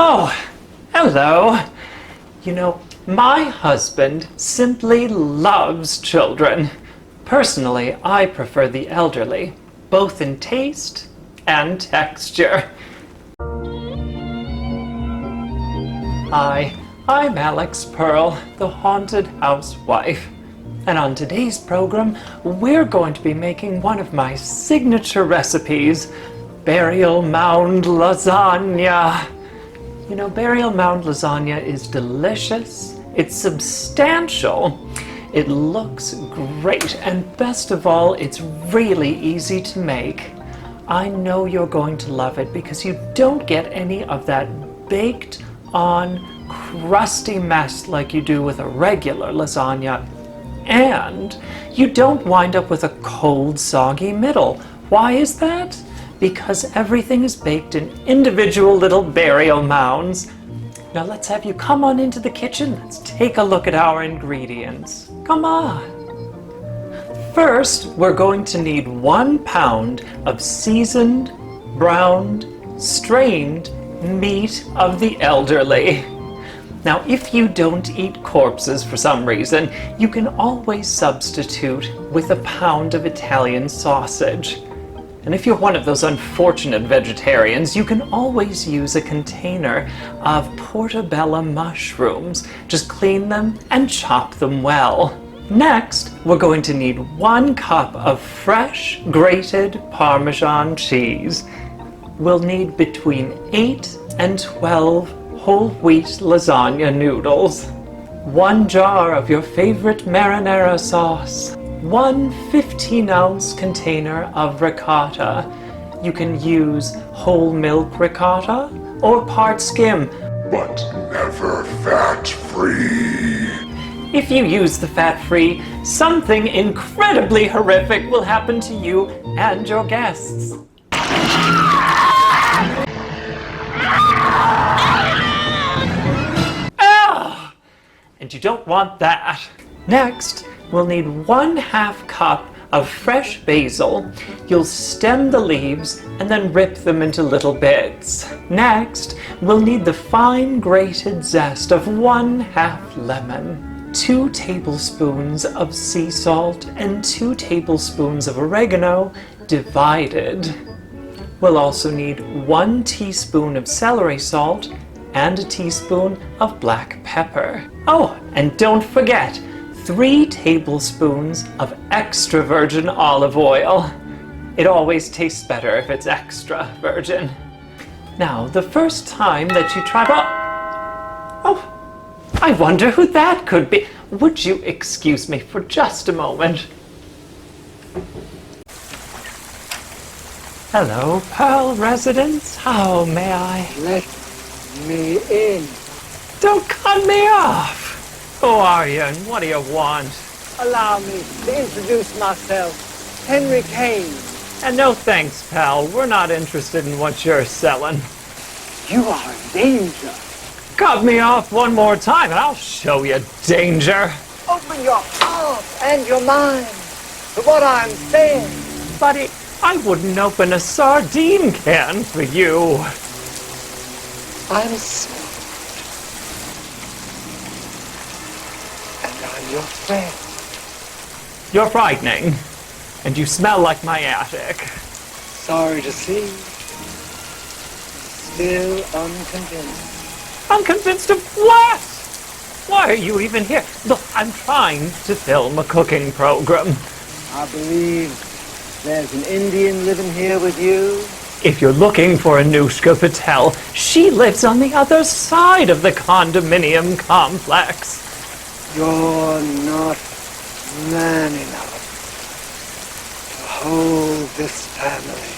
Oh, hello. You know, my husband simply loves children. Personally, I prefer the elderly, both in taste and texture. Hi, I'm Alex Pearl, the haunted housewife. And on today's program, we're going to be making one of my signature recipes, burial mound lasagna. You know, burial mound lasagna is delicious, it's substantial, it looks great, and best of all, it's really easy to make. I know you're going to love it because you don't get any of that baked on crusty mess like you do with a regular lasagna. And you don't wind up with a cold, soggy middle. Why is that? Because everything is baked in individual little burial mounds. Now let's have you come on into the kitchen. Let's take a look at our ingredients. Come on. First, we're going to need 1 pound of seasoned, browned, strained meat of the elderly. Now, if you don't eat corpses for some reason, you can always substitute with a pound of Italian sausage. And if you're one of those unfortunate vegetarians, you can always use a container of portobello mushrooms. Just clean them and chop them well. Next, we're going to need 1 cup of fresh grated Parmesan cheese. We'll need between 8 and 12 whole wheat lasagna noodles, 1 jar of your favorite marinara sauce, 1 15-ounce container of ricotta. You can use whole milk ricotta or part skim, but never fat-free. If you use the fat-free, something incredibly horrific will happen to you and your guests. And you don't want that. Next, we'll need 1/2 cup of fresh basil. You'll stem the leaves and then rip them into little bits. Next, we'll need the fine grated zest of 1/2 lemon, 2 tablespoons of sea salt, and 2 tablespoons of oregano divided. We'll also need 1 teaspoon of celery salt and a teaspoon of black pepper. Oh, and don't forget, 3 tablespoons of extra virgin olive oil. It always tastes better if it's extra virgin. Now, the first time that you try... Oh, I wonder who that could be. Would you excuse me for just a moment? Hello, Pearl residents. How may I? Let me in. Don't cut me off. Who are you and what do you want? Allow me to introduce myself, Henry Kane. And no thanks, pal. We're not interested in what you're selling. You are in danger. Cut me off one more time and I'll show you danger. Open your heart and your mind to what I'm saying. Buddy, I wouldn't open a sardine can for you. I'm smart. And I'm your friend. You're frightening. And you smell like my attic. Sorry to see. Still unconvinced. Unconvinced of what? Why are you even here? Look, I'm trying to film a cooking program. I believe there's an Indian living here with you. If you're looking for Anushka Patel, she lives on the other side of the condominium complex. You're not man enough to hold this family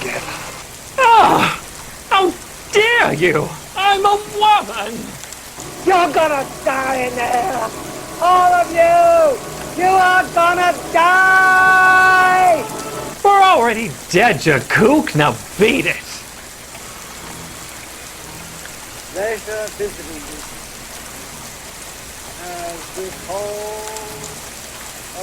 together. Ah! How dare you! I'm a woman! You're gonna die in there! All of you! You are gonna die! We're already dead, you kook. Now beat it! Pleasure visiting you. As we call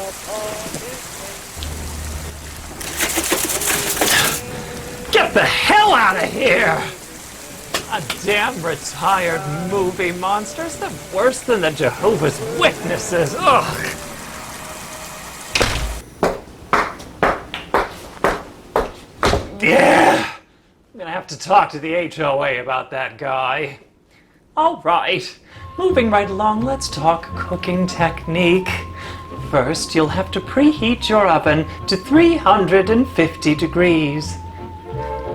upon his name. Get the hell out of here! A damn retired movie monsters. They're worse than the Jehovah's Witnesses. Ugh. Yeah. I'm gonna have to talk to the HOA about that guy. All right. Moving right along, let's talk cooking technique. First, you'll have to preheat your oven to 350 degrees.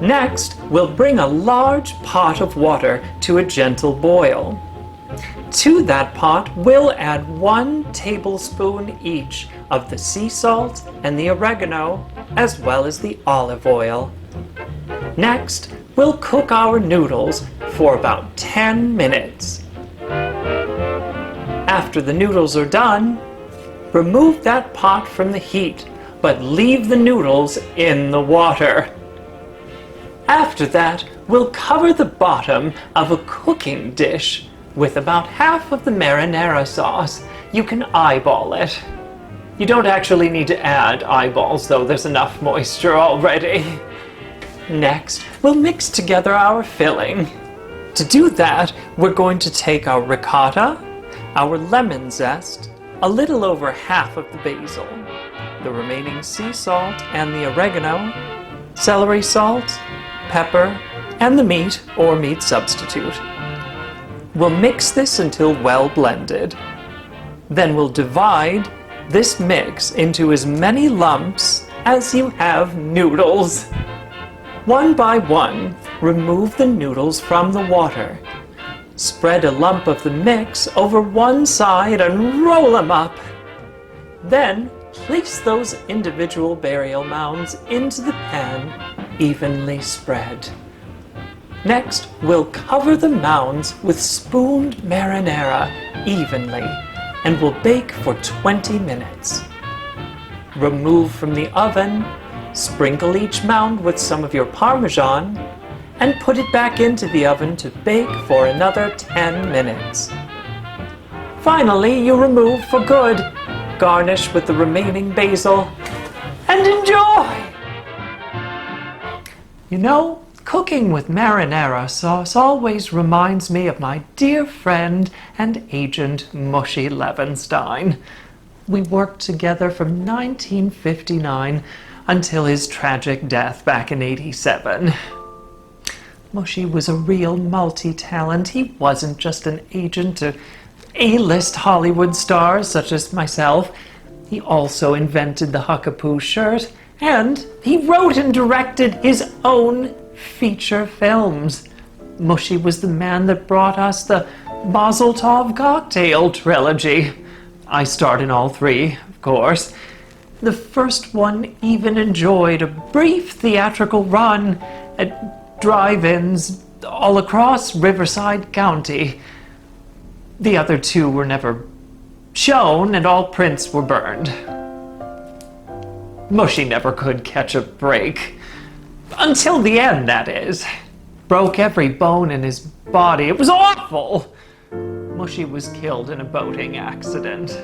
Next, we'll bring a large pot of water to a gentle boil. To that pot, we'll add 1 tablespoon each of the sea salt and the oregano, as well as the olive oil. Next, we'll cook our noodles for about 10 minutes. After the noodles are done, remove that pot from the heat, but leave the noodles in the water. After that, we'll cover the bottom of a cooking dish with about half of the marinara sauce. You can eyeball it. You don't actually need to add eyeballs, though. There's enough moisture already. Next, we'll mix together our filling. To do that, we're going to take our ricotta, our lemon zest, a little over half of the basil, the remaining sea salt and the oregano, celery salt, pepper, and the meat or meat substitute. We'll mix this until well blended. Then we'll divide this mix into as many lumps as you have noodles. One by one, remove the noodles from the water. Spread a lump of the mix over one side and roll them up. Then, place those individual burial mounds into the pan, evenly spread. Next, we'll cover the mounds with spooned marinara evenly, and we'll bake for 20 minutes. Remove from the oven, sprinkle each mound with some of your Parmesan, and put it back into the oven to bake for another 10 minutes. Finally, you remove for good. Garnish with the remaining basil, and enjoy! You know, cooking with marinara sauce always reminds me of my dear friend and agent Moshe Levenstein. We worked together from 1959 until his tragic death back in '87. Moshe was a real multi-talent. He wasn't just an agent to A-list Hollywood stars such as myself. He also invented the Huckapoo shirt, and he wrote and directed his own feature films. Moshe was the man that brought us the Mazel Tov cocktail trilogy. I starred in all 3, of course. The first one even enjoyed a brief theatrical run at drive-ins all across Riverside County. The other 2 were never shown, and all prints were burned. Moshe never could catch a break. Until the end, that is. Broke every bone in his body. It was awful! Moshe was killed in a boating accident.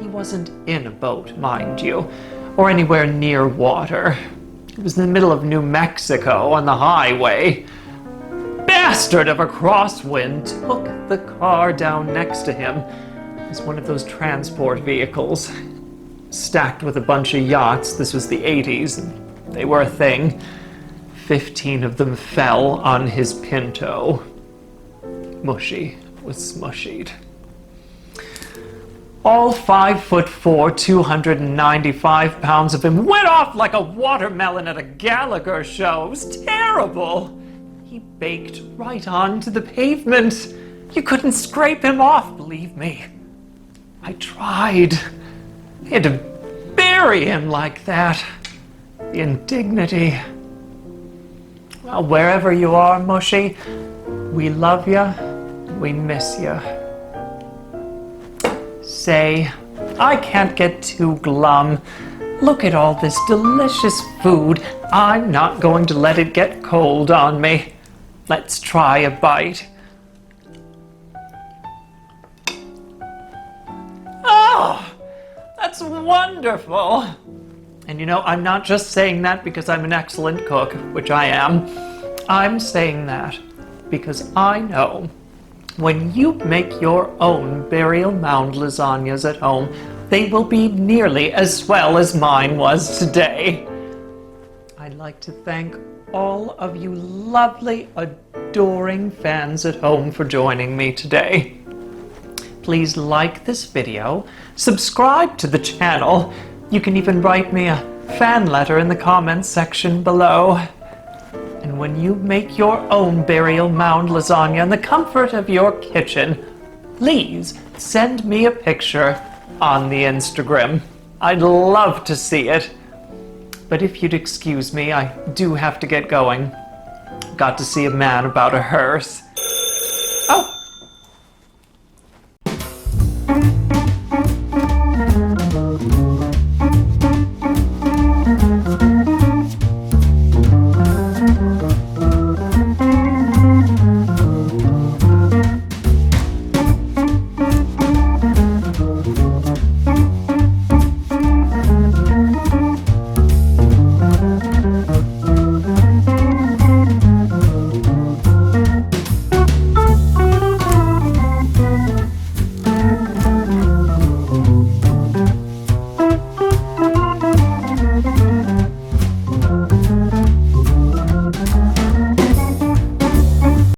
He wasn't in a boat, mind you, or anywhere near water. It was in the middle of New Mexico on the highway. Bastard of a crosswind took the car down next to him. It was one of those transport vehicles, stacked with a bunch of yachts. This was the '80s, and they were a thing. 15 of them fell on his Pinto. Moshe was smushied. All 5'4", 295 pounds of him went off like a watermelon at a Gallagher show. It was terrible. He baked right onto the pavement. You couldn't scrape him off, believe me. I tried. I had to bury him like that. The indignity. Well, wherever you are, Moshe, we love you. We miss you. Say, I can't get too glum. Look at all this delicious food. I'm not going to let it get cold on me. Let's try a bite. Oh, that's wonderful. And you know, I'm not just saying that because I'm an excellent cook, which I am. I'm saying that because I know when you make your own burial mound lasagnas at home, they will be nearly as swell as mine was today. I'd like to thank all of you lovely, adoring fans at home for joining me today. Please like this video, subscribe to the channel. You can even write me a fan letter in the comments section below. And when you make your own burial mound lasagna in the comfort of your kitchen, please send me a picture on the Instagram. I'd love to see it. But if you'd excuse me, I do have to get going. Got to see a man about a hearse. Oh!